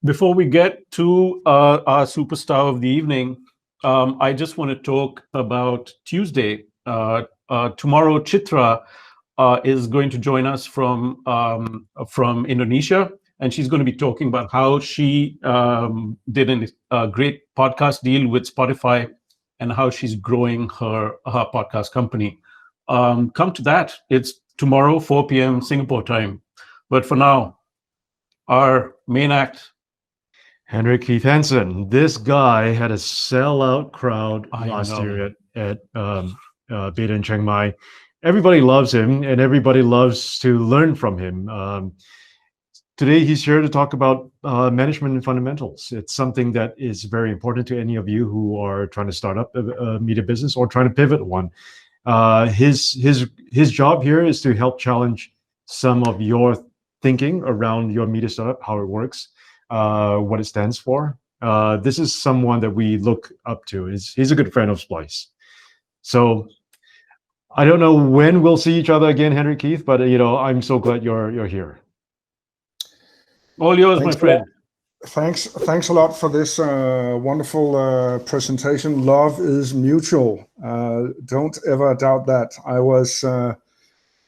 Before we get to our superstar of the evening, I just want to talk about Tuesday. Tomorrow, Chitra is going to join us from Indonesia, and she's going to be talking about how she did a great podcast deal with Spotify and how she's growing her podcast company. Come to that. It's tomorrow, 4 p.m. Singapore time. But for now, our main act. Henrik Keith Hansen. This guy had a sellout crowd last year at Beta in Chiang Mai. Everybody loves him, and everybody loves to learn from him. Today, he's here to talk about management and fundamentals. It's something that is very important to any of you who are trying to start up a media business or trying to pivot one. His job here is to help challenge some of your thinking around your media startup, how it works, what it stands for. This is someone that we look up to. He's a good friend of Splice. So I don't know when we'll see each other again, Henrik Keith, but I'm so glad you're here. All yours, my friend. Thanks a lot for this wonderful presentation. Love is mutual. Don't ever doubt that. I was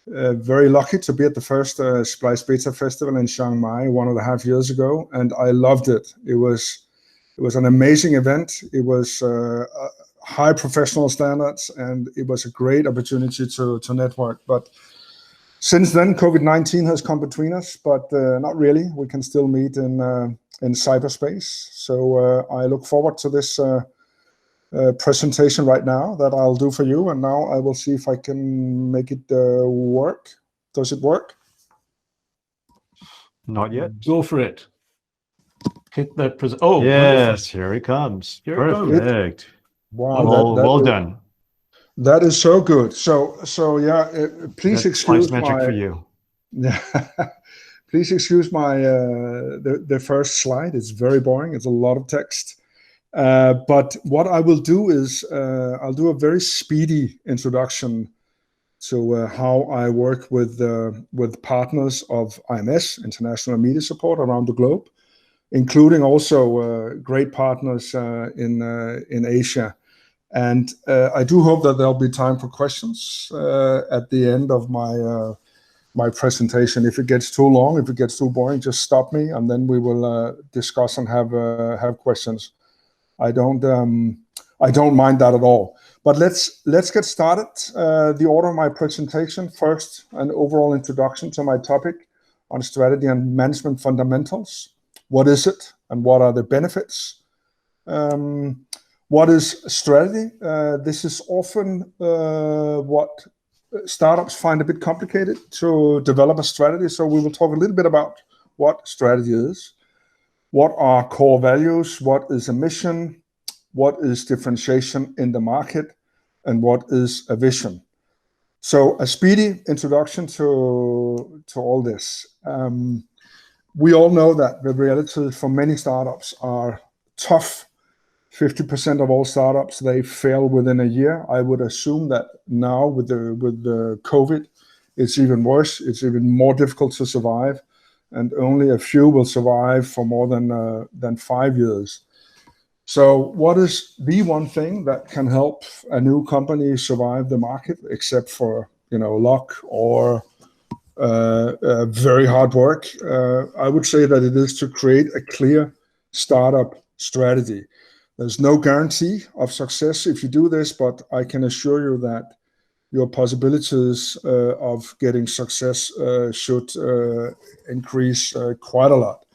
very lucky to be at the first Splice Beta Festival in Chiang Mai 1.5 years ago, and I loved it. It was an amazing event. It was high professional standards, and it was a great opportunity to network. But since then, COVID-19 has come between us, but not really. We can still meet in cyberspace. So I look forward to this presentation right now that I'll do for you, and now I will see if I can make it work. Does it work? Not yet. Go for it. Hit that yes, wonderful. Here it comes. Perfect. Wow, well done. That is so good. So yeah, please excuse magic for you. Yeah. Please excuse my the first slide. It's very boring. It's a lot of text. But what I will do is I'll do a very speedy introduction to how I work with partners of IMS, International Media Support, around the globe, including also great partners in Asia. And I do hope that there'll be time for questions at the end of my presentation. If it gets too long, if it gets too boring, just stop me, and then we will discuss and have questions. I don't mind that at all. But let's get started. The order of my presentation: first, an overall introduction to my topic on strategy and management fundamentals. What is it, and what are the benefits? What is strategy? This is often what startups find a bit complicated to develop a strategy. So we will talk a little bit about what strategy is, what are core values, what is a mission, what is differentiation in the market, and what is a vision. So a speedy introduction to all this. We all know that the reality for many startups are tough. 50% of all startups, they fail within a year. I would assume that now with the COVID, it's even worse. It's even more difficult to survive, and only a few will survive for more than 5 years. So what is the one thing that can help a new company survive the market, except for luck or very hard work? I would say that it is to create a clear startup strategy. There's no guarantee of success if you do this, but I can assure you that your possibilities of getting success should increase quite a lot.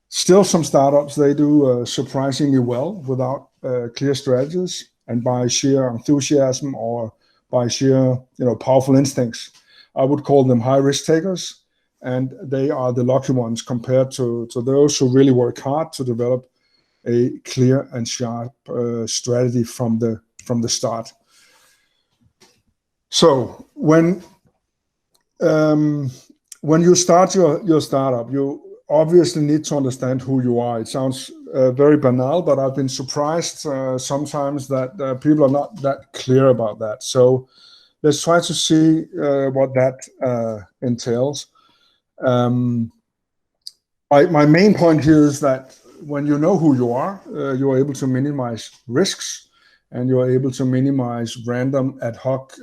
Still, some startups, they do surprisingly well without clear strategies and by sheer enthusiasm or by sheer powerful instincts. I would call them high risk takers, and they are the lucky ones compared to those who really work hard to develop a clear and sharp strategy from the start. So when you start your startup, you obviously need to understand who you are. It sounds very banal, but I've been surprised sometimes that people are not that clear about that. So let's try to see what that entails. my main point here is that when you know who you are able to minimize risks, and you're able to minimize random ad hoc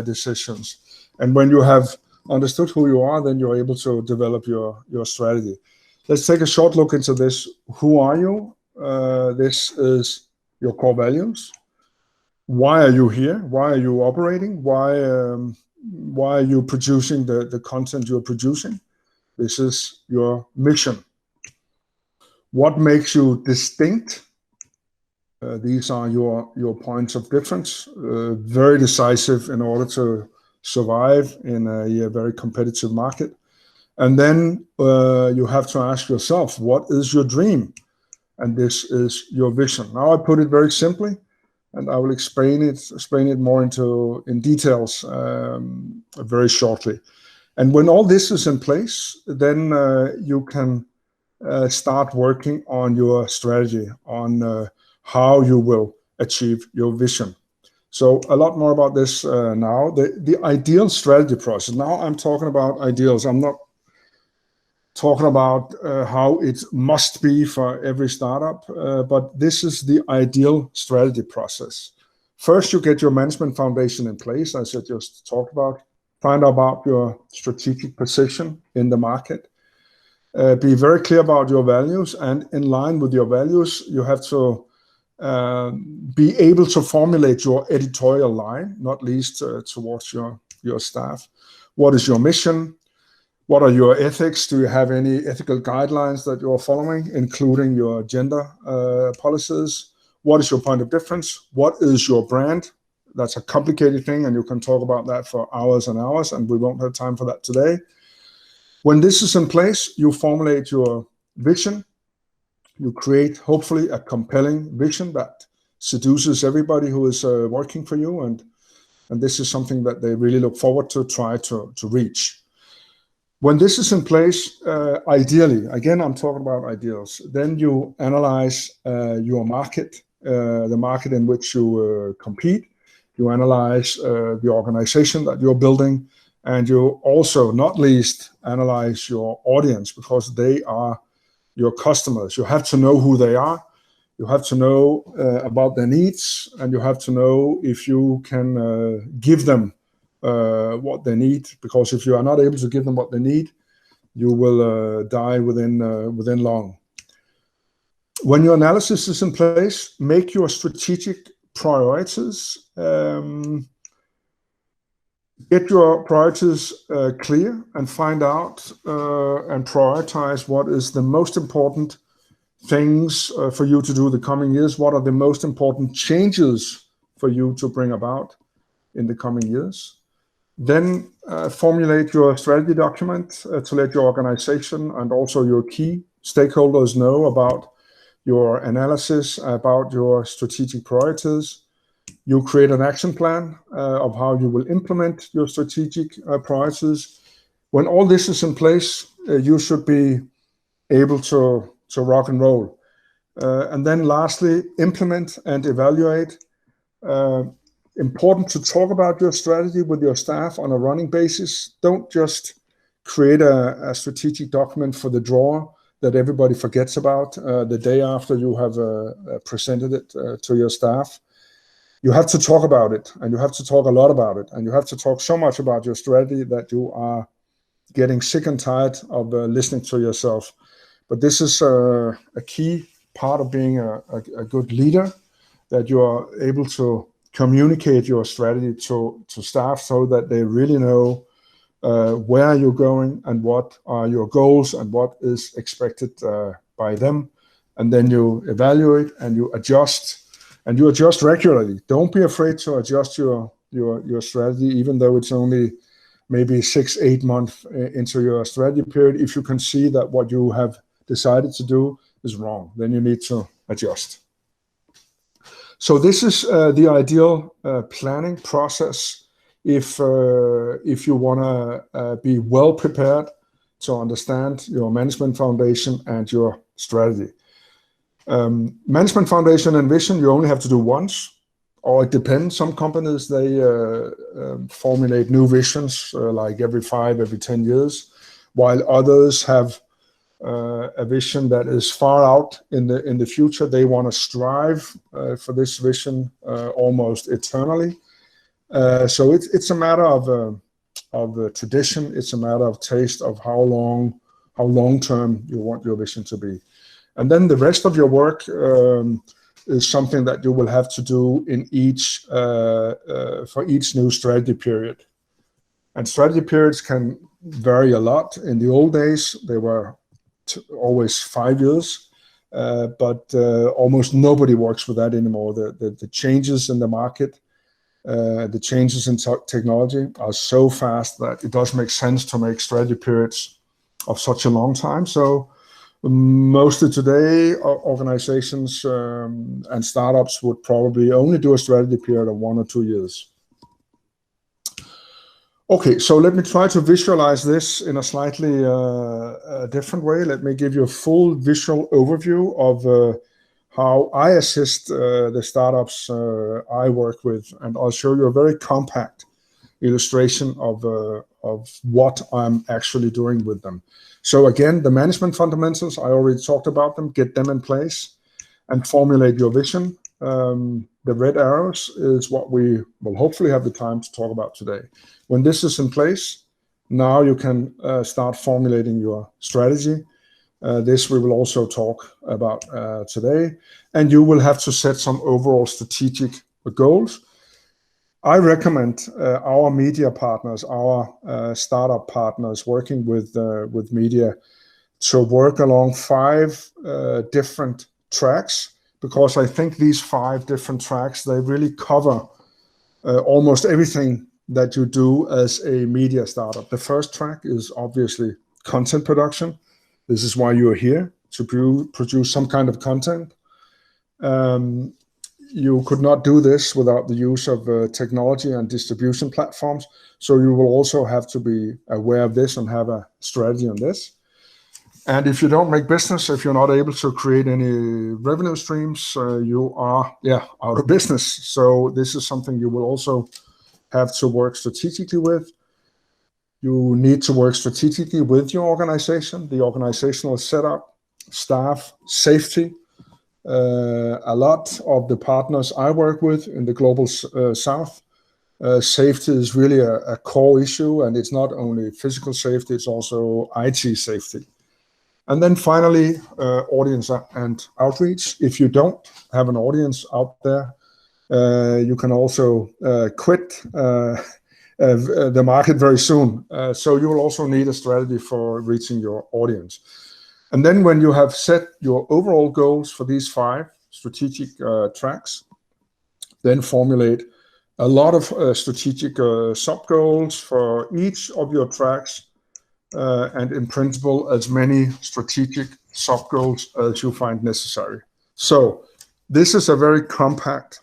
decisions. And when you have understood who you are, then you're able to develop your strategy. Let's take a short look into this. Who are you? This is your core values. Why are you here? Why are you operating? Why are you producing the content you're producing? This is your mission. What makes you distinct? These are your points of difference, very decisive in order to survive in a very competitive market. And then you have to ask yourself, what is your dream? And this is your vision. Now I put it very simply, and I will explain it more in details very shortly. And when all this is in place, then you can start working on your strategy, on how you will achieve your vision. So a lot more about this now. The ideal strategy process. Now I'm talking about ideals. I'm not talking about how it must be for every startup, but this is the ideal strategy process. First, you get your management foundation in place, as I just talked about. Find out about your strategic position in the market. Be very clear about your values, and in line with your values, you have to be able to formulate your editorial line, not least towards your staff. What is your mission? What are your ethics? Do you have any ethical guidelines that you're following, including your gender policies? What is your point of difference? What is your brand? That's a complicated thing, and you can talk about that for hours and hours, and we won't have time for that today. When this is in place, you formulate your vision. You create, hopefully, a compelling vision that seduces everybody who is working for you, and this is something that they really look forward to try to reach. When this is in place, ideally, again, I'm talking about ideals, then you analyze your market, the market in which you compete. You analyze the organization that you're building, and you also, not least, analyze your audience, because they are your customers. You have to know who they are. You have to know about their needs, and you have to know if you can give them what they need. Because if you are not able to give them what they need, you will die within long. When your analysis is in place, make your strategic priorities. Get your priorities clear, and find out and prioritize what is the most important things for you to do the coming years. What are the most important changes for you to bring about in the coming years? Then formulate your strategy document to let your organization and also your key stakeholders know about your analysis, about your strategic priorities. You create an action plan of how you will implement your strategic priorities. When all this is in place, you should be able to rock and roll. And then lastly, implement and evaluate. Important to talk about your strategy with your staff on a running basis. Don't just create a strategic document for the drawer that everybody forgets about the day after you have presented it to your staff. You have to talk about it, and you have to talk a lot about it, and you have to talk so much about your strategy that you are getting sick and tired of listening to yourself. But this is a key part of being a good leader, that you are able to communicate your strategy to staff so that they really know where you're going and what are your goals and what is expected by them. And then you evaluate and you adjust. And you adjust regularly. Don't be afraid to adjust your strategy, even though it's only maybe 6-8 months into your strategy period. If you can see that what you have decided to do is wrong, then you need to adjust. So this is the ideal planning process if you want to be well prepared to understand your management foundation and your strategy. Management foundation and vision you only have to do once, or it depends. Some companies, they formulate new visions like every 5, every 10 years, while others have a vision that is far out in the future. They want to strive for this vision almost eternally. So it's a matter of tradition. It's a matter of taste of how long term you want your vision to be, and then the rest of your work is something that you will have to do in each for each new strategy period. And strategy periods can vary a lot. In the old days, they were always 5 years, but almost nobody works with that anymore. The changes in the market, the changes in technology are so fast that it does make sense to make strategy periods of such a long time. So mostly today, organizations and startups would probably only do a strategy period of 1 or 2 years. Okay, so let me try to visualize this in a slightly different way. Let me give you a full visual overview of how I assist the startups I work with, and I'll show you a very compact illustration of what I'm actually doing with them. So again, the management fundamentals, I already talked about them, get them in place and formulate your vision. The red arrows is what we will hopefully have the time to talk about today. When this is in place, now you can start formulating your strategy. This we will also talk about today, and you will have to set some overall strategic goals. I recommend our media partners, our startup partners working with media, to work along 5 different tracks, because I think these 5 different tracks, they really cover almost everything that you do as a media startup. The first track is obviously content production. This is why you're here, to produce some kind of content. You could not do this without the use of technology and distribution platforms. So you will also have to be aware of this and have a strategy on this. And if you don't make business, if you're not able to create any revenue streams, you are out of business. So this is something you will also have to work strategically with. You need to work strategically with your organization, the organizational setup, staff, safety. A lot of the partners I work with in the global south, safety is really a core issue, and it's not only physical safety, it's also IT safety. And then finally, audience and outreach. If you don't have an audience out there, you can also quit the market very soon. So you will also need a strategy for reaching your audience. And then when you have set your overall goals for these 5 strategic tracks, then formulate a lot of strategic sub-goals for each of your tracks, and in principle, as many strategic sub-goals as you find necessary. So this is a very compact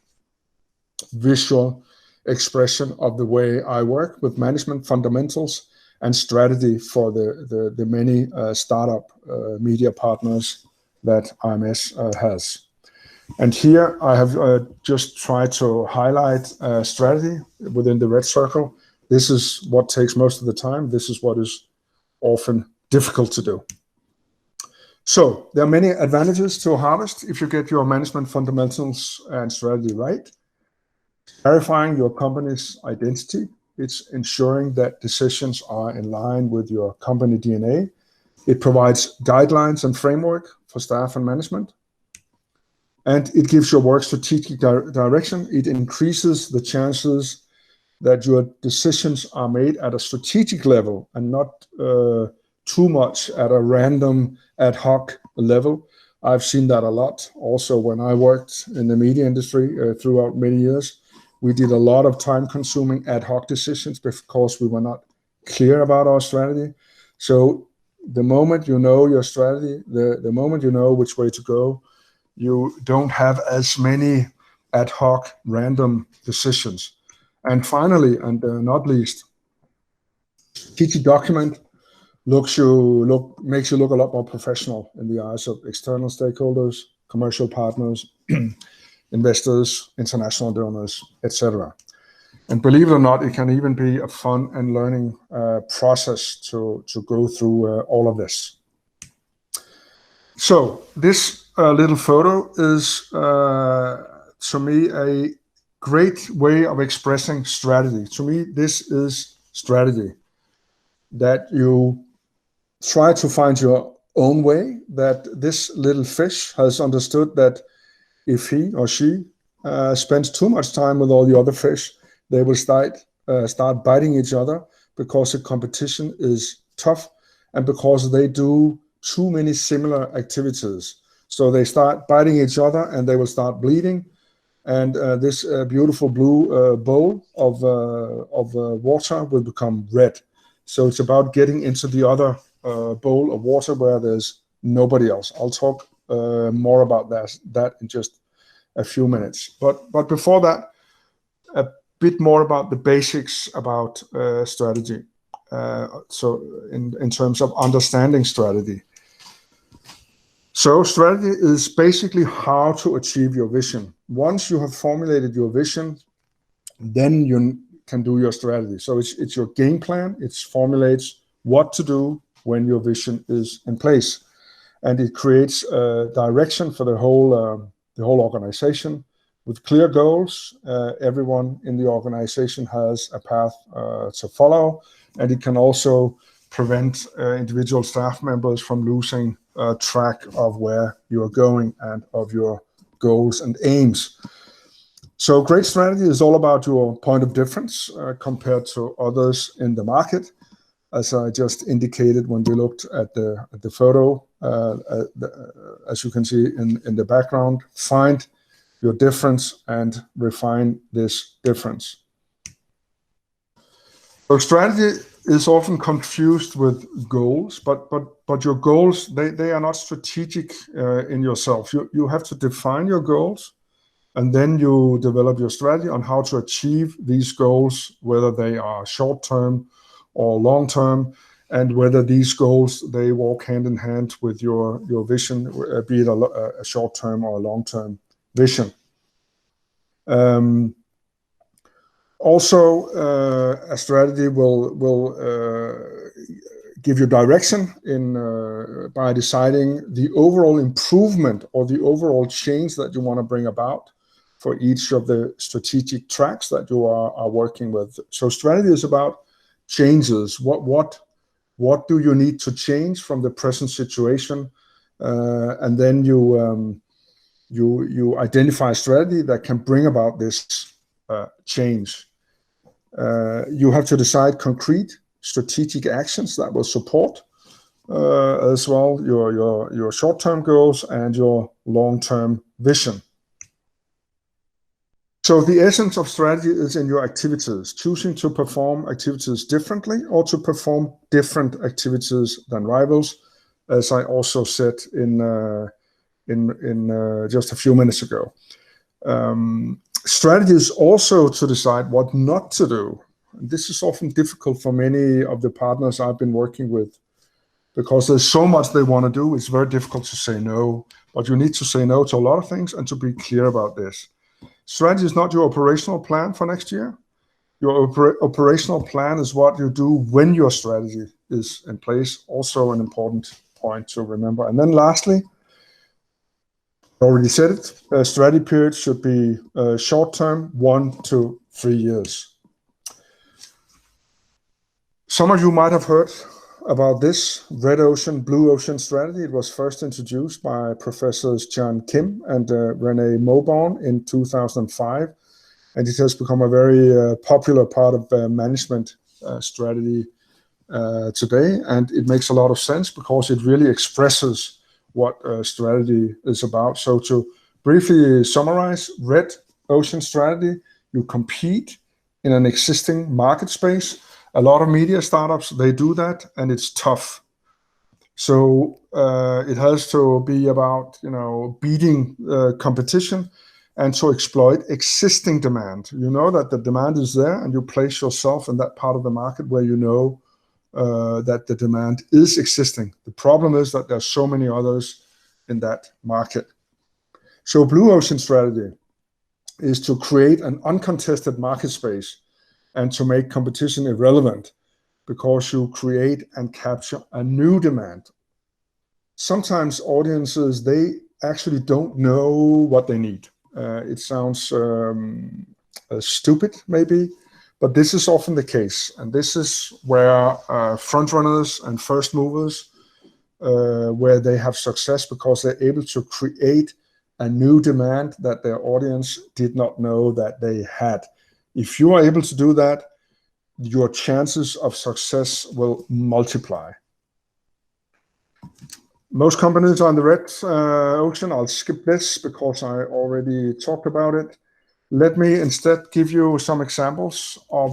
visual expression of the way I work with management fundamentals and strategy for the many startup media partners that IMS has. And here I have just tried to highlight strategy within the red circle. This is what takes most of the time. This is what is often difficult to do. So there are many advantages to harvest if you get your management fundamentals and strategy right. Clarifying your company's identity. It's ensuring that decisions are in line with your company DNA. It provides guidelines and framework for staff and management. And it gives your work strategic direction. It increases the chances that your decisions are made at a strategic level and not too much at a random ad hoc level. I've seen that a lot. Also, when I worked in the media industry throughout many years, we did a lot of time-consuming ad hoc decisions because we were not clear about our strategy. So the moment you know your strategy, the moment you know which way to go, you don't have as many ad hoc random decisions. And finally, and not least, strategic document makes you look a lot more professional in the eyes of external stakeholders, commercial partners, investors, international donors, etc. And believe it or not, it can even be a fun and learning process to go through all of this. So this little photo is, to me, a great way of expressing strategy. To me, this is strategy, that you try to find your own way, that this little fish has understood that if he or she spends too much time with all the other fish, they will start biting each other, because the competition is tough and because they do too many similar activities. So they start biting each other and they will start bleeding. And this beautiful blue bowl of water will become red. So it's about getting into the other bowl of water where there's nobody else. I'll talk more about that in just a few minutes. But before that, a bit more about the basics about strategy. So in terms of understanding strategy. So strategy is basically how to achieve your vision. Once you have formulated your vision, then you can do your strategy. So it's your game plan. It formulates what to do when your vision is in place, and it creates a direction for the whole organization with clear goals. Everyone in the organization has a path to follow, and it can also prevent individual staff members from losing track of where you are going and of your goals and aims. So great strategy is all about your point of difference compared to others in the market. As I just indicated when we looked at the photo, as you can see in the background, find your difference and refine this difference. So strategy is often confused with goals, but your goals, they are not strategic in yourself. You have to define your goals, and then you develop your strategy on how to achieve these goals, whether they are short-term or long-term, and whether these goals, they walk hand in hand with your vision, be it a short-term or a long-term vision. Also, a strategy will give you direction by deciding the overall improvement or the overall change that you want to bring about for each of the strategic tracks that you are working with. So strategy is about changes. What do you need to change from the present situation, and then you identify a strategy that can bring about this change. You have to decide concrete strategic actions that will support as well your short-term goals and your long-term vision. So the essence of strategy is in your activities, choosing to perform activities differently or to perform different activities than rivals, as I also said in just a few minutes ago. Strategy is also to decide what not to do. And this is often difficult for many of the partners I've been working with, because there's so much they want to do. It's very difficult to say no, but you need to say no to a lot of things and to be clear about this. Strategy is not your operational plan for next year. Your operational plan is what you do when your strategy is in place. Also an important point to remember. And then lastly, I already said it, a strategy period should be short-term, 1 to 3 years. Some of you might have heard about this red ocean, blue ocean strategy. It was first introduced by Professors John Kim and René Mauborgne in 2005, and it has become a very popular part of management strategy today, and it makes a lot of sense because it really expresses what strategy is about. So to briefly summarize, red ocean strategy, you compete in an existing market space. A lot of media startups, they do that, and it's tough. So it has to be about, beating competition and to exploit existing demand. You know that the demand is there, and you place yourself in that part of the market where you know that the demand is existing. The problem is that there's so many others in that market. So blue ocean strategy is to create an uncontested market space and to make competition irrelevant, because you create and capture a new demand. sometimes audiences, they actually don't know what they need. It sounds stupid maybe, but this is often the case. And this is where frontrunners and first movers, where they have success because they're able to create a new demand that their audience did not know that they had. If you are able to do that, your chances of success will multiply. Most companies are in the red ocean. I'll skip this because I already talked about it. Let me instead give you some examples of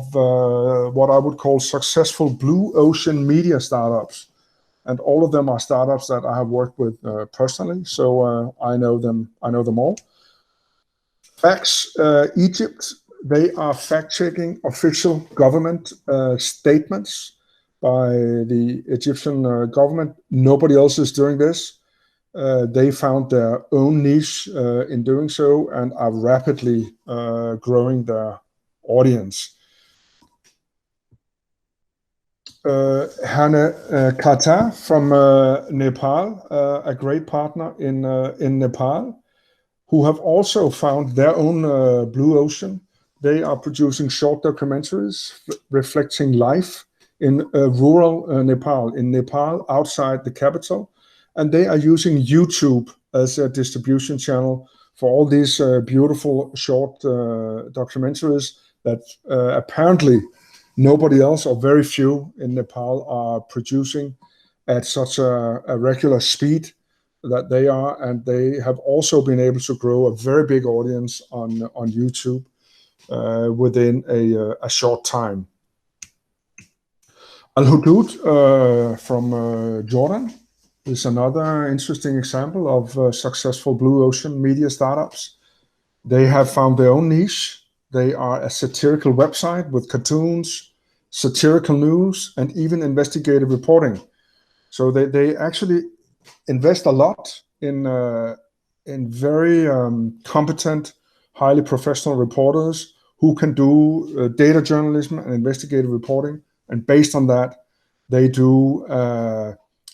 what I would call successful blue ocean media startups. And all of them are startups that I have worked with personally, so I know them all. Facts, Egypt, they are fact-checking official government statements by the Egyptian government. Nobody else is doing this. They found their own niche in doing so and are rapidly growing their audience. Henrik Keith from Nepal, a great partner in Nepal, who have also found their own blue ocean. They are producing short documentaries reflecting life in rural Nepal, outside the capital. And they are using YouTube as a distribution channel for all these beautiful short documentaries that apparently nobody else, or very few in Nepal, are producing at such a regular speed that they are. And they have also been able to grow a very big audience on YouTube within a short time. Al-Hudud from Jordan is another interesting example of successful blue ocean media startups. They have found their own niche. They are a satirical website with cartoons, satirical news, and even investigative reporting. So they actually invest a lot in very competent, highly professional reporters who can do data journalism and investigative reporting. And based on that, they do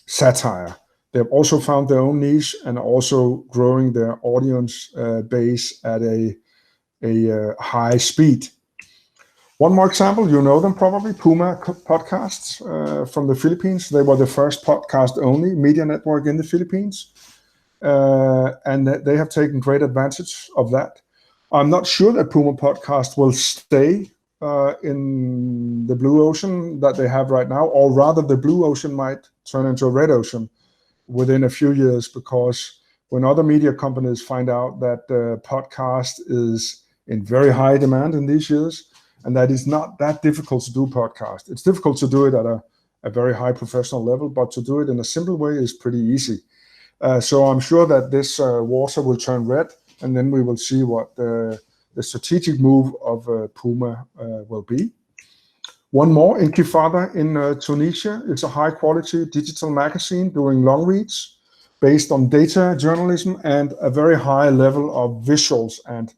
satire. They've also found their own niche and also growing their audience base at a high speed. One more example, you know them probably, Puma Podcasts from the Philippines. They were the first podcast-only media network in the Philippines. And they have taken great advantage of that. I'm not sure that Puma Podcast will stay in the blue ocean that they have right now, or rather the blue ocean might turn into a red ocean within a few years, because when other media companies find out that podcast is in very high demand in these years, and that is not that difficult to do podcast. It's difficult to do it at a very high professional level, but to do it in a simple way is pretty easy. So I'm sure that this water will turn red, and then we will see what the strategic move of Puma will be. One more, Intifada in Tunisia. It's a high-quality digital magazine doing long reads based on data journalism and a very high level of visuals and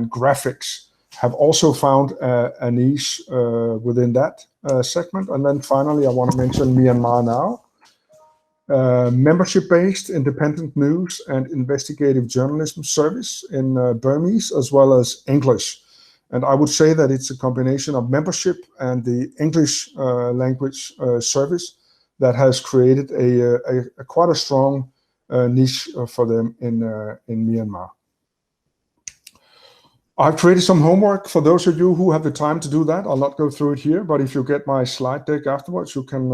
graphics. Have also found a niche within that segment. And then finally, I want to mention Myanmar Now. Membership-based independent news and investigative journalism service in Burmese as well as English. And I would say that it's a combination of membership and the English language service that has created a quite a strong niche for them in Myanmar. I've created some homework for those of you who have the time to do that. I'll not go through it here, but if you get my slide deck afterwards, you can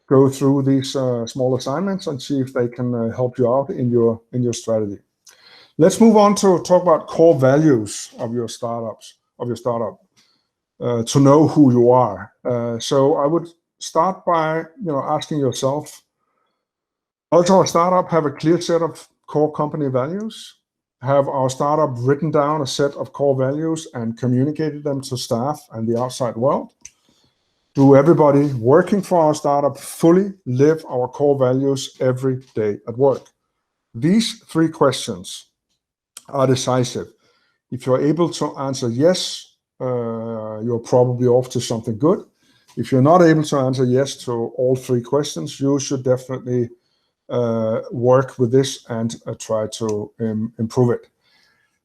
go through these small assignments and see if they can help you out in your strategy. Let's move on to talk about core values of your startup, to know who you are. So I would start by asking yourself, does our startup have a clear set of core company values? Have our startup written down a set of core values and communicated them to staff and the outside world? Do everybody working for our startup fully live our core values every day at work? These three questions are decisive. If you're able to answer yes, you're probably off to something good. If you're not able to answer yes to all three questions, you should definitely work with this and try to improve it.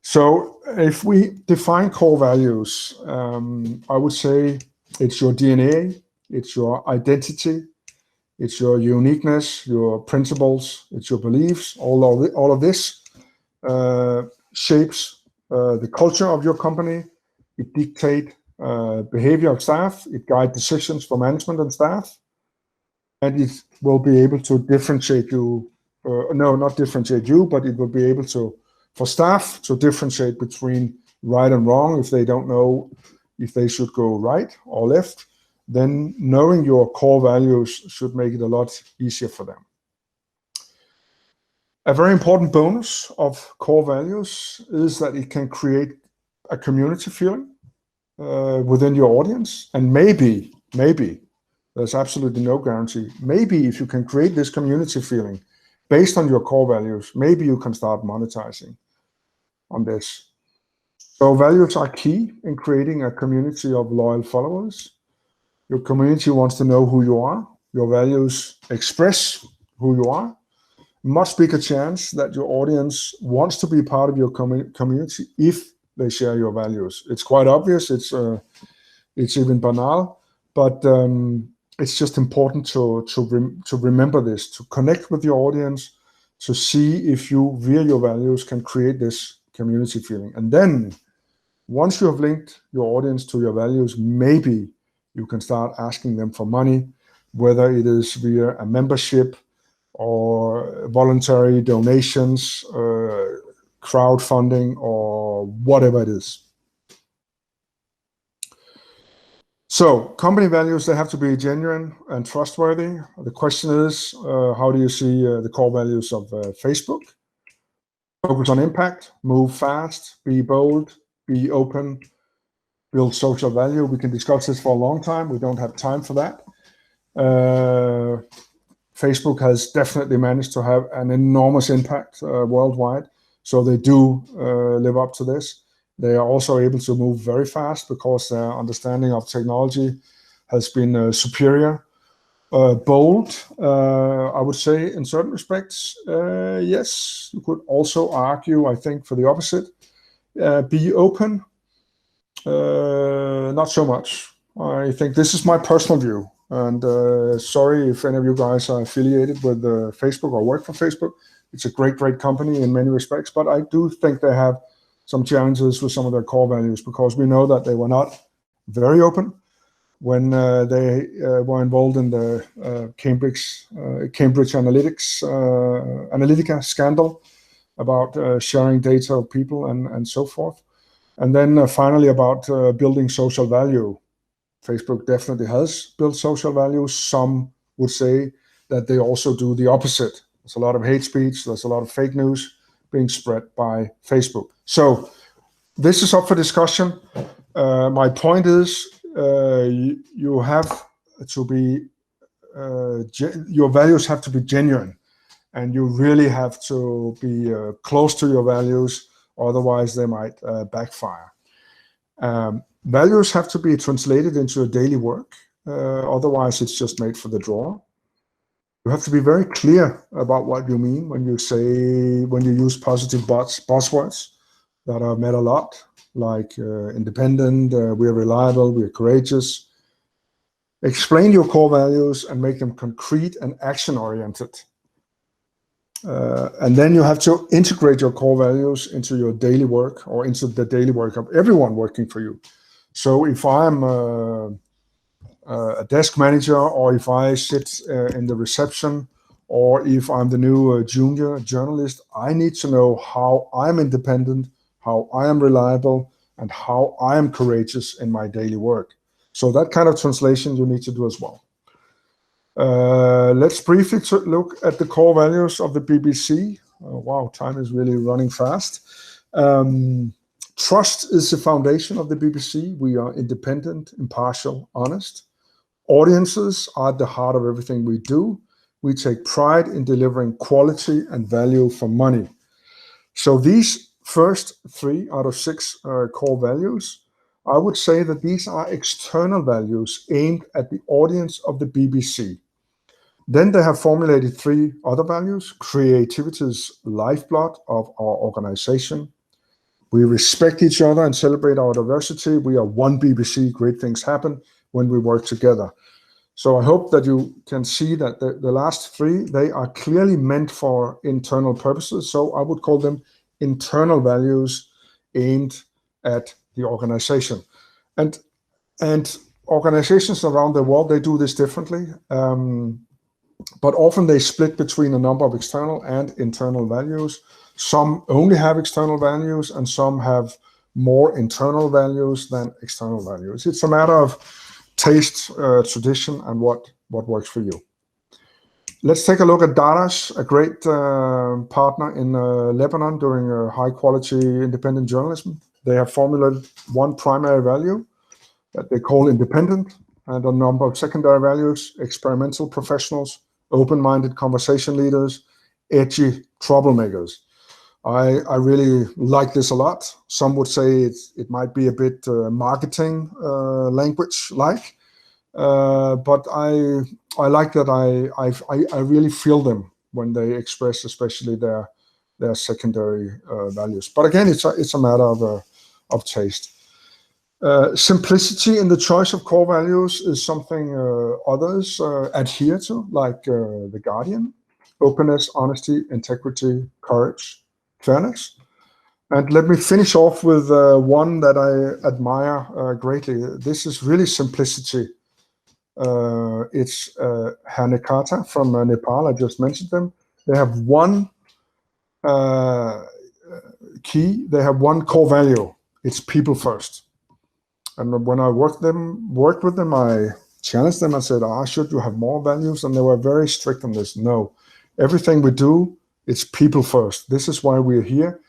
So if we define core values, I would say it's your DNA, it's your identity, it's your uniqueness, your principles, it's your beliefs. All of this shapes the culture of your company. It dictates behavior of staff. It guides decisions for management and staff. And it will be able to differentiate you. No, not differentiate you, but it will be able to, for staff, to differentiate between right and wrong. If they don't know if they should go right or left, then knowing your core values should make it a lot easier for them. A very important bonus of core values is that it can create a community feeling within your audience. And maybe, there's absolutely no guarantee, maybe if you can create this community feeling based on your core values, maybe you can start monetizing on this. So values are key in creating a community of loyal followers. Your community wants to know who you are. Your values express who you are. Much bigger chance that your audience wants to be part of your community if they share your values. It's quite obvious. It's even banal, but it's just important to remember this, to connect with your audience, to see if you via your values can create this community feeling. And then once you have linked your audience to your values, maybe you can start asking them for money, whether it is via a membership or voluntary donations, crowdfunding, or whatever it is. So company values, they have to be genuine and trustworthy. The question is, how do you see the core values of Facebook? Focus on impact, move fast, be bold, be open, build social value. We can discuss this for a long time. We don't have time for that. Facebook has definitely managed to have an enormous impact worldwide. So they do live up to this. They are also able to move very fast because their understanding of technology has been superior. Bold, I would say in certain respects, yes. You could also argue, I think, for the opposite. Be open, not so much. I think this is my personal view. And sorry if any of you guys are affiliated with Facebook or work for Facebook. It's a great, great company in many respects, but I do think they have some challenges with some of their core values, because we know that they were not very open when they were involved in the Cambridge Analytica scandal about sharing data of people and so forth. And then finally about building social value. Facebook definitely has built social value. Some would say that they also do the opposite. There's a lot of hate speech. There's a lot of fake news being spread by Facebook. So this is up for discussion. My point is you have to be, your values have to be genuine, and you really have to be close to your values, otherwise they might backfire. Values have to be translated into your daily work, otherwise it's just made for the drawer. You have to be very clear about what you mean when you use positive buzzwords that are met a lot, like independent, we're reliable, we're courageous. Explain your core values and make them concrete and action-oriented. And then you have to integrate your core values into your daily work, or into the daily work of everyone working for you. So if I'm a desk manager, or if I sit in the reception, or if I'm the new junior journalist, I need to know how I'm independent, how I am reliable, and how I am courageous in my daily work. So that kind of translation you need to do as well. Let's briefly look at the core values of the BBC. Wow, time is really running fast. Trust is the foundation of the BBC. We are independent, impartial, honest. Audiences are at the heart of everything we do. We take pride in delivering quality and value for money. So these first 3 out of 6 core values, I would say that these are external values aimed at the audience of the BBC. Then they have formulated 3 other values. Creativity is lifeblood of our organization. We respect each other and celebrate our diversity. We are one BBC. Great things happen when we work together. So I hope that you can see that the last 3, they are clearly meant for internal purposes. So I would call them internal values aimed at the organization. And organizations around the world, they do this differently. But often they split between a number of external and internal values. Some only have external values and some have more internal values than external values. It's a matter of taste, tradition, and what works for you. Let's take a look at Darash, a great partner in Lebanon doing high quality independent journalism. They have formulated 1 primary value that they call independent, and a number of secondary values: experimental professionals, open-minded conversation leaders, edgy troublemakers. I really like this a lot. Some would say it might be a bit marketing language-like, but I like that I really feel them when they express, especially their secondary values. But again, it's a matter of taste. Simplicity in the choice of core values is something others adhere to, like The Guardian. Openness, honesty, integrity, courage, fairness. And let me finish off with one that I admire greatly. This is really simplicity. It's Hanekata from Nepal. I just mentioned them. They have 1 key. They have 1 core value. It's people first. And when I worked with them, I challenged them and said, should you have more values? And they were very strict on this. No, everything we do, it's people first. This is why we're here.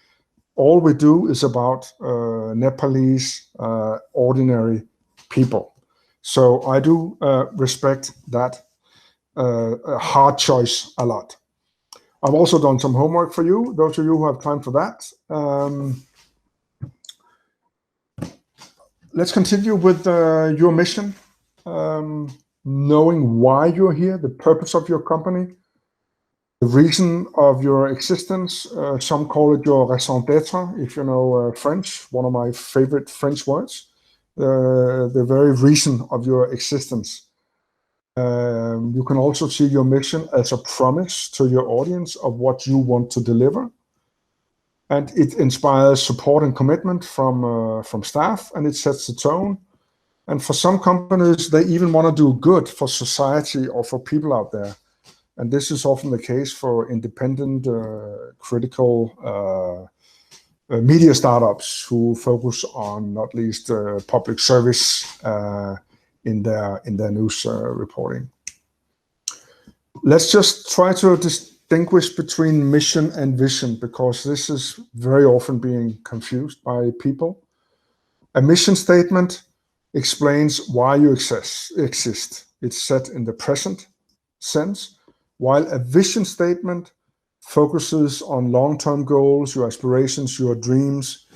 All we do is about Nepalese ordinary people. So I do respect that hard choice a lot. I've also done some homework for you, those of you who have time for that. Let's continue with your mission, knowing why you're here, the purpose of your company, the reason of your existence. Some call it your raison d'être, if you know French, one of my favorite French words, the very reason of your existence. You can also see your mission as a promise to your audience of what you want to deliver. And it inspires support and commitment from staff, and it sets the tone. And for some companies, they even want to do good for society or for people out there. And this is often the case for independent, critical media startups who focus on not least public service in their news reporting. Let's just try to distinguish between mission and vision, because this is very often being confused by people. A mission statement explains why you exist. It's set in the present sense, while a vision statement focuses on long-term goals, your aspirations, your dreams,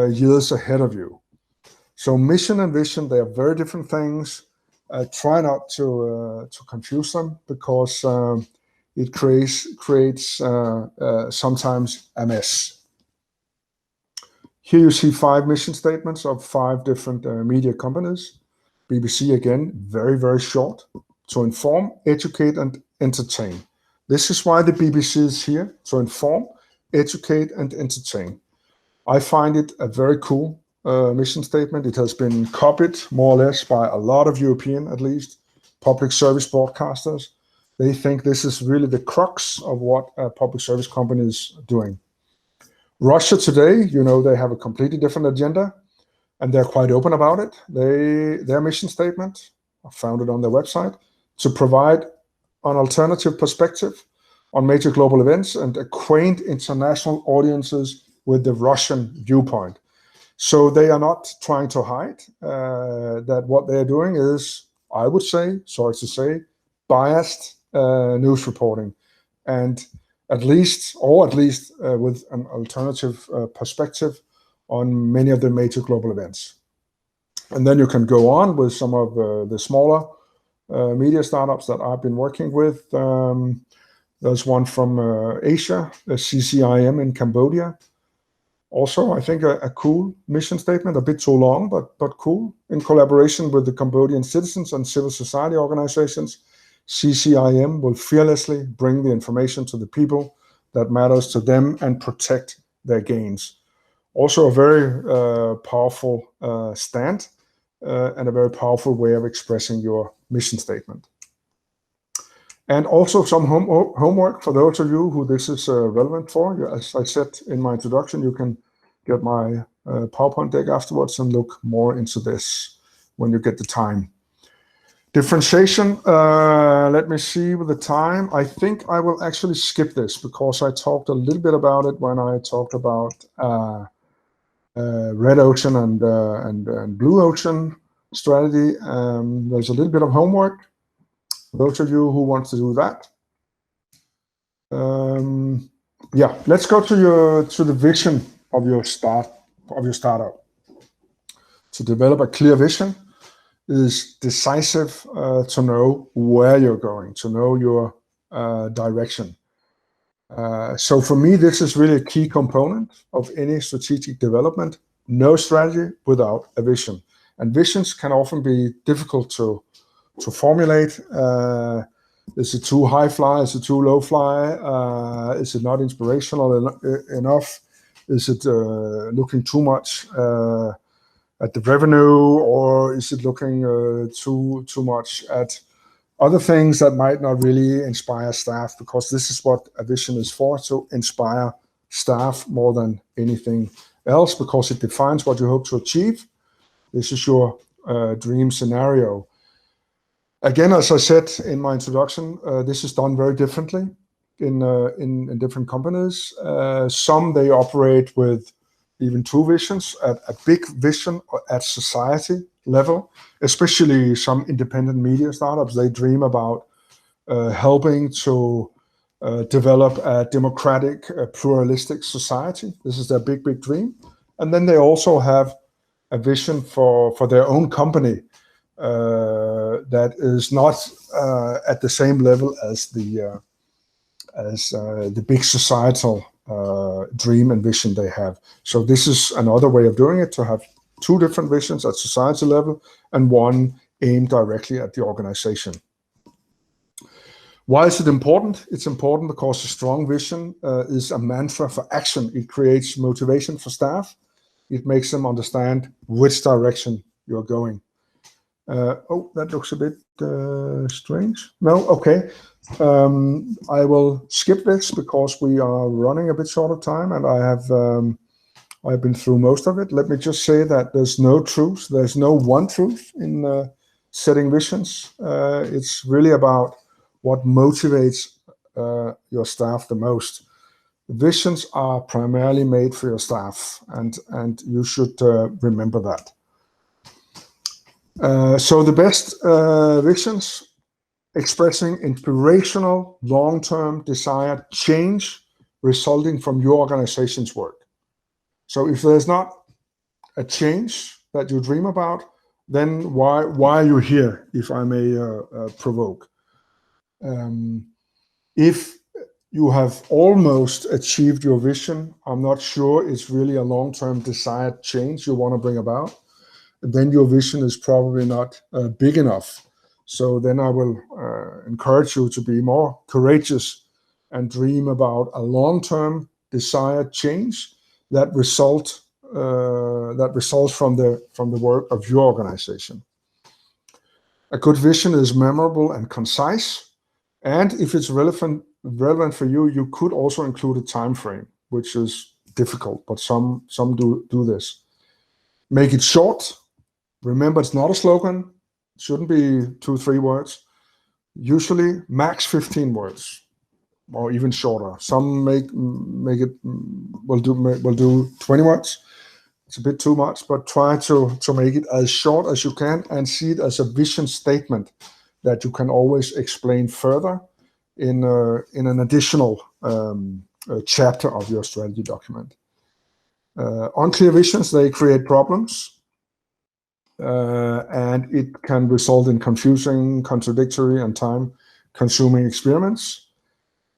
years ahead of you. So mission and vision, they are very different things. Try not to confuse them, because it creates sometimes a mess. Here you see 5 mission statements of 5 different media companies. BBC, again, very, very short. To inform, educate, and entertain. This is why the BBC is here, to inform, educate, and entertain. I find it a very cool mission statement. It has been copied more or less by a lot of European, at least, public service broadcasters. They think this is really the crux of what a public service company is doing. Russia today, you know, they have a completely different agenda, and they're quite open about it. Their mission statement, I found it on their website, to provide an alternative perspective on major global events and acquaint international audiences with the Russian viewpoint. So they are not trying to hide that what they're doing is, I would say, sorry to say, biased news reporting, and at least with an alternative perspective on many of the major global events. And then you can go on with some of the smaller media startups that I've been working with. There's one from Asia, CCIM in Cambodia. Also, I think a cool mission statement, a bit too long, but cool. In collaboration with the Cambodian citizens and civil society organizations, CCIM will fearlessly bring the information to the people that matters to them and protect their gains. Also a very powerful stand and a very powerful way of expressing your mission statement. And also some homework for those of you who this is relevant for. As I said in my introduction, you can get my PowerPoint deck afterwards and look more into this when you get the time. Differentiation, let me see with the time. I think I will actually skip this because I talked a little bit about it when I talked about red ocean and blue ocean strategy. There's a little bit of homework. Those of you who want to do that. Yeah, let's go to the vision of your startup. To develop a clear vision is decisive to know where you're going, to know your direction. So for me, this is really a key component of any strategic development. No strategy without a vision. And visions can often be difficult to formulate. Is it too high fly? Is it too low fly? Is it not inspirational enough? Is it looking too much at the revenue, or is it looking too much at other things that might not really inspire staff? Because this is what a vision is for, to inspire staff more than anything else, because it defines what you hope to achieve. This is your dream scenario. Again, as I said in my introduction, this is done very differently in different companies. Some, they operate with even two visions, a big vision at society level, especially some independent media startups. They dream about helping to develop a democratic, pluralistic society. This is their big dream. And then they also have a vision for their own company that is not at the same level as the big societal dream and vision they have. So this is another way of doing it, to have two different visions at society level and one aimed directly at the organization. Why is it important? It's important because a strong vision is a mantra for action. It creates motivation for staff. It makes them understand which direction you're going. Oh, that looks a bit strange. No, okay. I will skip this because we are running a bit short of time, and I've been through most of it. Let me just say that there's no truth. There's no one truth in setting visions. It's really about what motivates your staff the most. Visions are primarily made for your staff, and you should remember that. So the best visions, expressing inspirational, long-term desired change resulting from your organization's work. So if there's not a change that you dream about, then why are you here, if I may provoke? If you have almost achieved your vision, I'm not sure it's really a long-term desired change you want to bring about, then your vision is probably not big enough. So then I will encourage you to be more courageous and dream about a long-term desired change that results from the work of your organization. A good vision is memorable and concise, and if it's relevant for you, you could also include a time frame, which is difficult, but some do this. Make it short. Remember, it's not a slogan. It shouldn't be 2-3 words. Usually max 15 words, or even shorter. Some will do 20 words. It's a bit too much, but try to make it as short as you can and see it as a vision statement that you can always explain further in an additional chapter of your strategy document. Unclear visions, they create problems. and it can result in confusing, contradictory, and time-consuming experiments.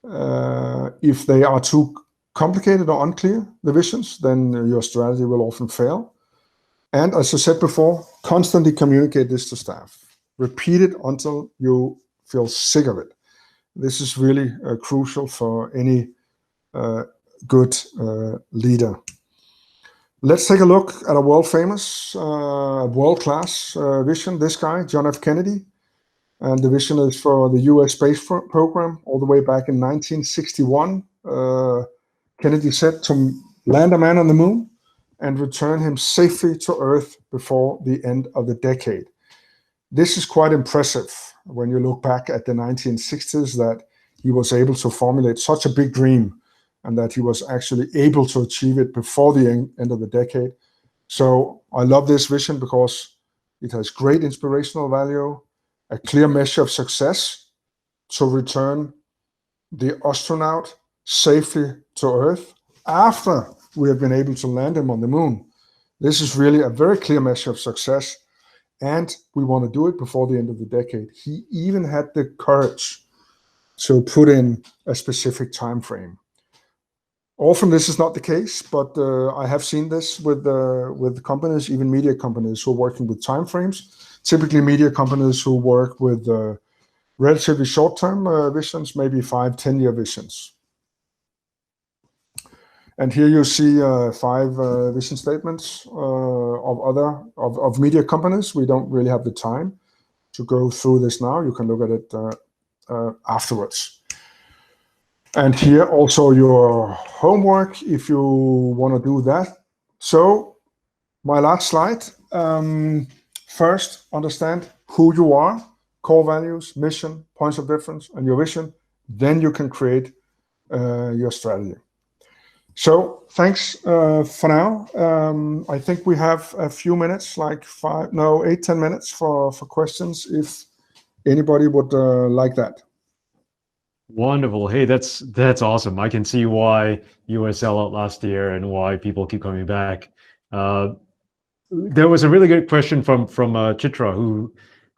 If they are too complicated or unclear, the visions, then your strategy will often fail. And as I said before, constantly communicate this to staff. Repeat it until you feel sick of it. This is really crucial for any good leader. Let's take a look at a world-famous, world-class vision. This guy, John F. Kennedy. And the vision is for the U.S. space program all the way back in 1961. Kennedy said to land a man on the moon and return him safely to Earth before the end of the decade. This is quite impressive when you look back at the 1960s, that he was able to formulate such a big dream and that he was actually able to achieve it before the end of the decade. So I love this vision because it has great inspirational value, a clear measure of success to return the astronaut safely to Earth after we have been able to land him on the moon. This is really a very clear measure of success, and we want to do it before the end of the decade. He even had the courage to put in a specific time frame. Often this is not the case, but I have seen this with companies, even media companies who are working with time frames. Typically media companies who work with relatively short-term visions, maybe 5-10-year visions. And here you see 5 vision statements of media companies. We don't really have the time to go through this now. You can look at it afterwards. And here also your homework if you want to do that. So my last slide. First, understand who you are, core values, mission, points of difference, and your vision. Then you can create your strategy. So thanks for now. I think we have a few minutes, like 8-10 minutes for questions, if anybody would like that. Wonderful. Hey, that's awesome. I can see why you were a sellout last year and why people keep coming back. There was a really good question from Chitra who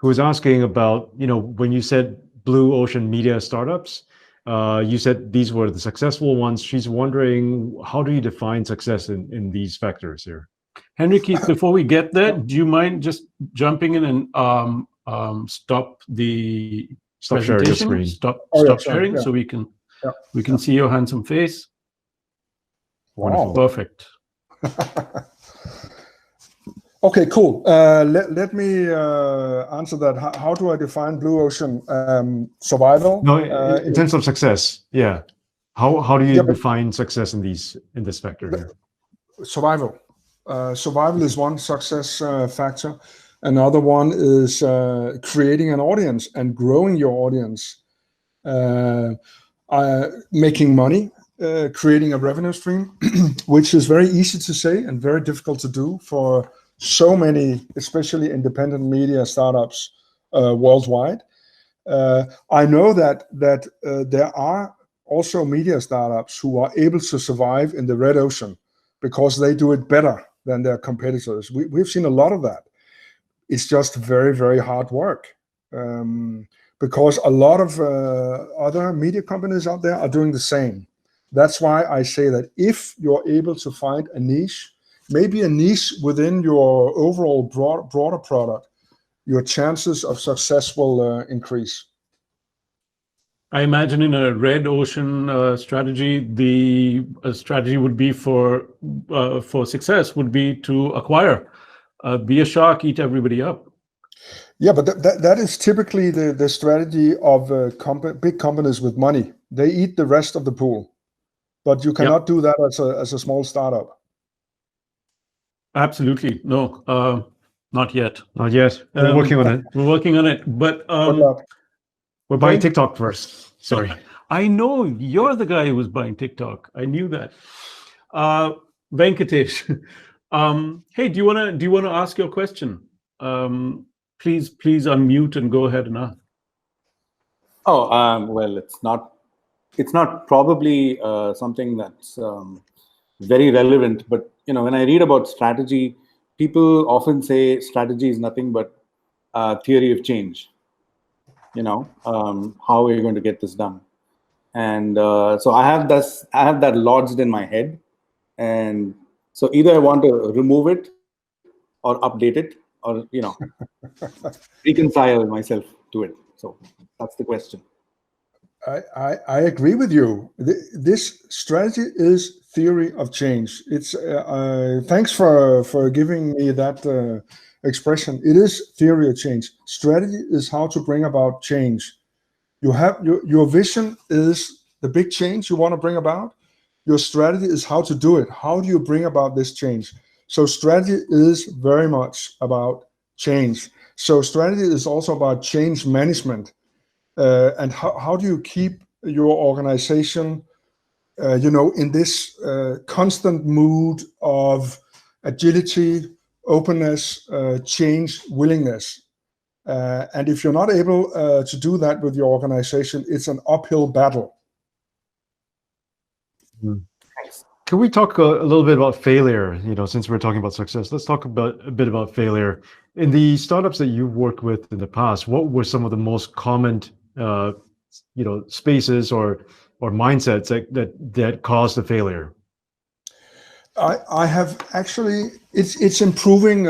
was asking about, when you said blue ocean media startups, you said these were the successful ones. She's wondering, how do you define success in these factors here? Henrik Keith, before we get there, do you mind just jumping in and stop the sharing your screen. Stop sharing, so we can see your handsome face. Wow. Perfect. Okay, cool. Let me answer that. How do I define blue ocean survival? No, in terms of success, yeah. How do you define success in this factor here? Survival. Survival is one success factor. Another one is creating an audience and growing your audience, making money, creating a revenue stream, which is very easy to say and very difficult to do for so many, especially independent media startups worldwide. I know that there are also media startups who are able to survive in the red ocean because they do it better than their competitors. We've seen a lot of that. It's just very, very hard work because a lot of other media companies out there are doing the same. That's why I say that if you're able to find a niche, maybe a niche within your overall broader product, your chances of success will increase. I imagine in a red ocean strategy, the strategy would be for success would be to acquire. Be a shark, eat everybody up. Yeah, but that is typically the strategy of big companies with money. They eat the rest of the pool, but you cannot do that as a small startup. Absolutely, no, not yet. Not yet. We're working on it. We're working on it, but we're buying TikTok first. Sorry. I know you're the guy who was buying TikTok. I knew that. Venkatesh. Hey, do you wanna ask your question? Please unmute and go ahead and ask. Well, it's not probably something that's very relevant, but when I read about strategy, people often say strategy is nothing but theory of change. How are you going to get this done? And so I have that lodged in my head, and so either I want to remove it or update it, or reconcile myself to it. So that's the question. I agree with you. This strategy is theory of change. It's thanks for giving me that expression. It is theory of change. Strategy is how to bring about change. You have your vision is the big change you want to bring about. Your strategy is how to do it. How do you bring about this change? So strategy is very much about change. So strategy is also about change management. And how do you keep your organization, in this constant mood of agility, openness, change, willingness? And if you're not able to do that with your organization, it's an uphill battle. Can we talk a little bit about failure? Since we're talking about success, let's talk a bit about failure. In the startups that you've worked with in the past, what were some of the most common spaces or mindsets that caused the failure? I have actually, it's improving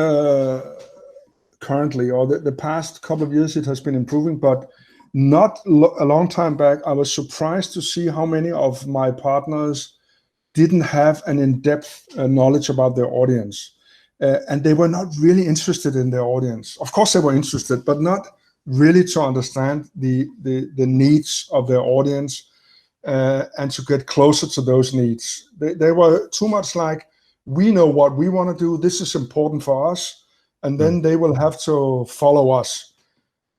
currently, or the past couple of years it has been improving, but not a long time back I was surprised to see how many of my partners didn't have an in-depth knowledge about their audience, and they were not really interested in their audience. Of course they were interested, but not really to understand the needs of their audience, and to get closer to those needs. They were too much like, we know what we want to do, this is important for us, and then they will have to follow us.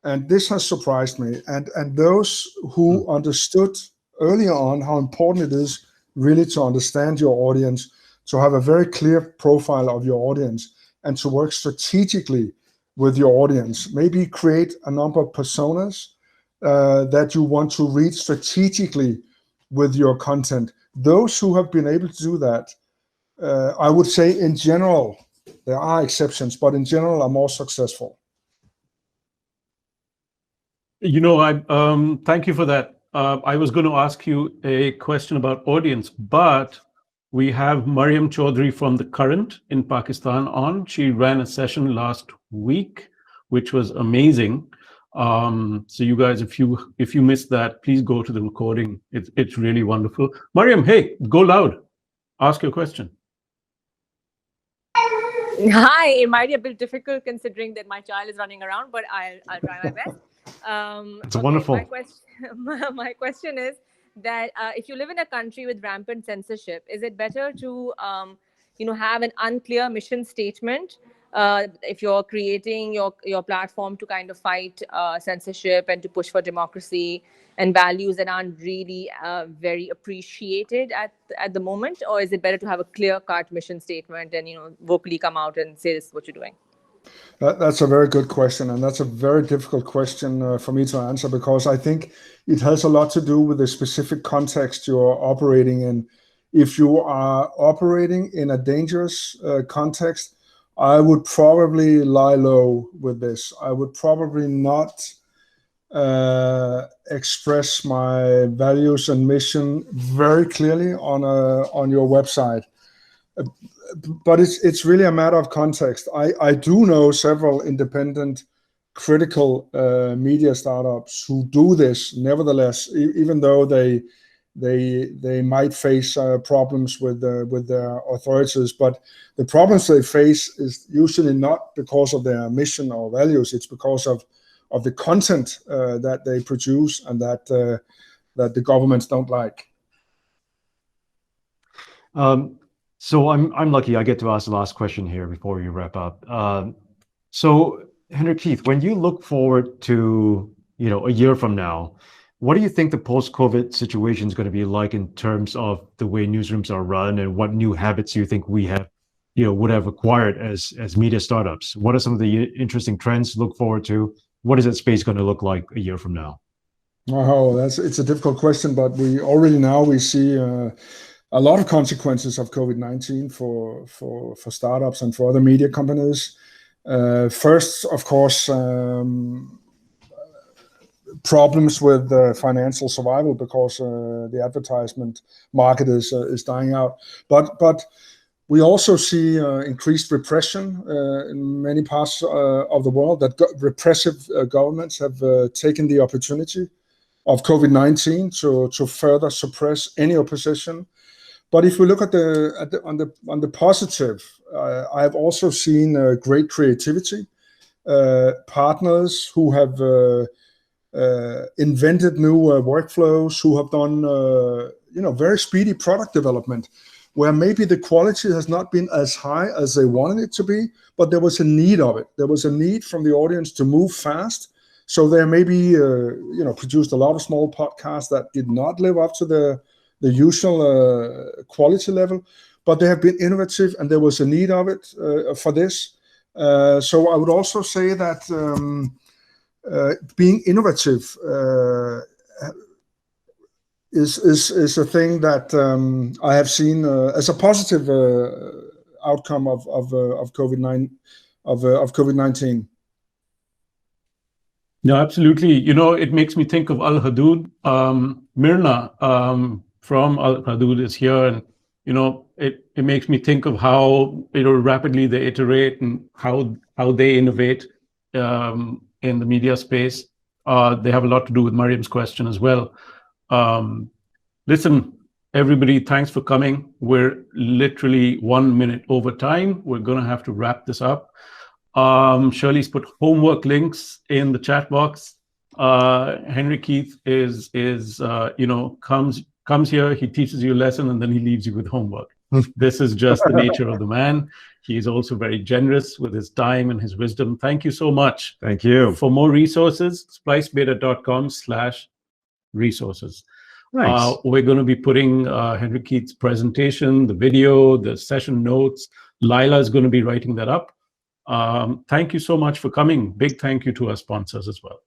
And this has surprised me. And those who understood early on how important it is really to understand your audience, to have a very clear profile of your audience, and to work strategically with your audience. Maybe create a number of personas that you want to reach strategically with your content. Those who have been able to do that, I would say in general, there are exceptions, but in general are more successful. Thank you for that. I was going to ask you a question about audience, but we have Mariam Chaudhry from The Current in Pakistan on. She ran a session last week, which was amazing. So you guys, if you missed that, please go to the recording. It's really wonderful. Mariam, hey, go loud. Ask your question. Hi, it might be a bit difficult considering that my child is running around, but I'll try my best. It's wonderful. My question is that if you live in a country with rampant censorship, is it better to have an unclear mission statement if you're creating your platform to kind of fight censorship and to push for democracy and values that aren't really very appreciated at the moment? Or is it better to have a clear-cut mission statement and vocally come out and say this is what you're doing? That's a very good question, and that's a very difficult question for me to answer, because I think it has a lot to do with the specific context you're operating in. If you are operating in a dangerous context, I would probably lie low with this. I would probably not express my values and mission very clearly on your website. But it's really a matter of context. I do know several independent, critical media startups who do this. Nevertheless, even though they might face problems with their authorities, but the problems they face is usually not because of their mission or values. It's because of the content that they produce and that the governments don't like. So I'm lucky I get to ask the last question here before we wrap up. So Henrik Keith, when you look forward to a year from now, what do you think the post-COVID situation is going to be like in terms of the way newsrooms are run, and what new habits do you think we have would have acquired as media startups? What are some of the interesting trends to look forward to? What is that space going to look like a year from now? Oh, it's a difficult question, but we already now we see a lot of consequences of COVID-19 for startups and for other media companies. First, of course, problems with financial survival because the advertisement market is dying out. But we also see increased repression in many parts of the world, that repressive governments have taken the opportunity of COVID-19 to further suppress any opposition. But if we look at on the positive, I have also seen great creativity, partners who have invented new workflows, who have done very speedy product development, where maybe the quality has not been as high as they wanted it to be, but there was a need of it. There was a need from the audience to move fast. So there maybe produced a lot of small podcasts that did not live up to the usual quality level, but they have been innovative, and there was a need of it for this. So I would also say that being innovative is a thing that I have seen as a positive outcome of COVID-19. No, absolutely. It makes me think of Al Hadood. Myrna from Al Hadood is here, and it makes me think of how rapidly they iterate and how they innovate in the media space. They have a lot to do with Mariam's question as well. Listen, everybody, thanks for coming. We're literally 1 minute over time. We're going to have to wrap this up. Shirley's put homework links in the chat box. Henrik Keith comes here, he teaches you a lesson, and then he leaves you with homework. This is just the nature of the man. He's also very generous with his time and his wisdom. Thank you so much. Thank you. For more resources, splicebeta.com/resources. Nice. We're going to be putting Henrik Keith's presentation, the video, the session notes. Lila is going to be writing that up. Thank you so much for coming. Big thank you to our sponsors as well.